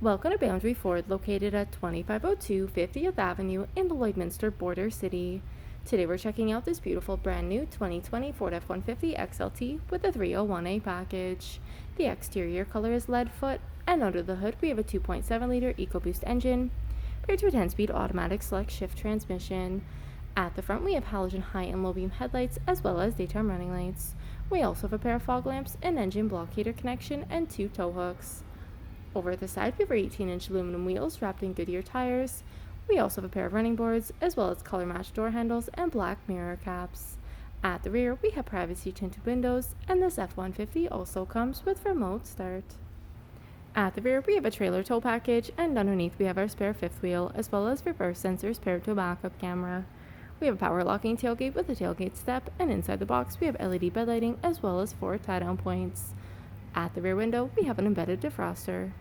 Welcome to Boundary Ford, located at 2502 50th Avenue in the Lloydminster border city. Today we're checking out this beautiful brand new 2020 Ford F-150 XLT with a 301A package. The exterior color is lead foot, and under the hood we have a 2.7-liter EcoBoost engine paired to a 10-speed automatic select shift transmission. At the front we have halogen high and low beam headlights as well as daytime running lights. We also have a pair of fog lamps, an engine blockator connection, and 2 tow hooks. Over at the side, we have our 18-inch aluminum wheels wrapped in Goodyear tires. We also have a pair of running boards, as well as color-matched door handles and black mirror caps. At the rear, we have privacy tinted windows, and this F-150 also comes with remote start. At the rear, we have a trailer tow package, and underneath we have our spare fifth wheel, as well as reverse sensors paired to a backup camera. We have a power locking tailgate with a tailgate step, and inside the box we have LED bed lighting, as well as 4 tie-down points. At the rear window, we have an embedded defroster.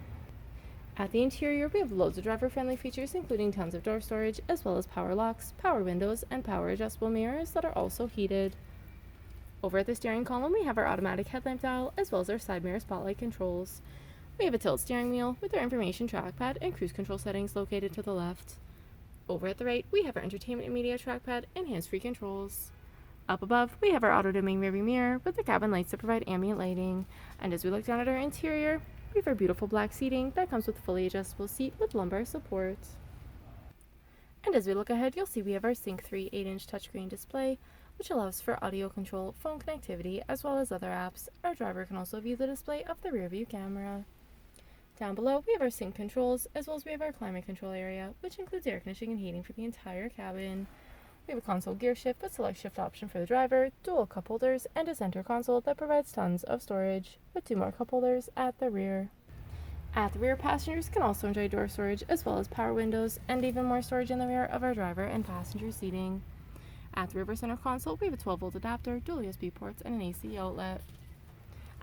At the interior, we have loads of driver-friendly features, including tons of door storage, as well as power locks, power windows, and power adjustable mirrors that are also heated. Over at the steering column, we have our automatic headlamp dial, as well as our side mirror spotlight controls. We have a tilt steering wheel with our information trackpad and cruise control settings located to the left. Over at the right, we have our entertainment and media trackpad and hands-free controls. Up above, we have our auto-dimming rearview mirror with the cabin lights that provide ambient lighting. And as we look down at our interior, we have our beautiful black seating that comes with a fully adjustable seat with lumbar support. And as we look ahead, you'll see we have our Sync 3 8-inch touchscreen display, which allows for audio control, phone connectivity, as well as other apps. Our driver can also view the display of the rear view camera. Down below, we have our sync controls, as well as we have our climate control area, which includes air conditioning and heating for the entire cabin. We have a console gear shift with select shift option for the driver, dual cup holders, and a center console that provides tons of storage, with 2 more cup holders at the rear. At the rear, passengers can also enjoy door storage as well as power windows, and even more storage in the rear of our driver and passenger seating. At the rear center console, we have a 12-volt adapter, dual USB ports, and an AC outlet.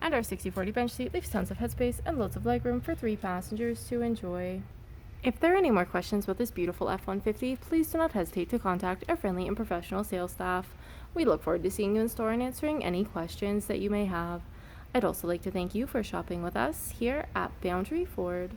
And our 60/40 bench seat leaves tons of headspace and loads of legroom for 3 passengers to enjoy. If there are any more questions about this beautiful F-150, please do not hesitate to contact our friendly and professional sales staff. We look forward to seeing you in store and answering any questions that you may have. I'd also like to thank you for shopping with us here at Boundary Ford.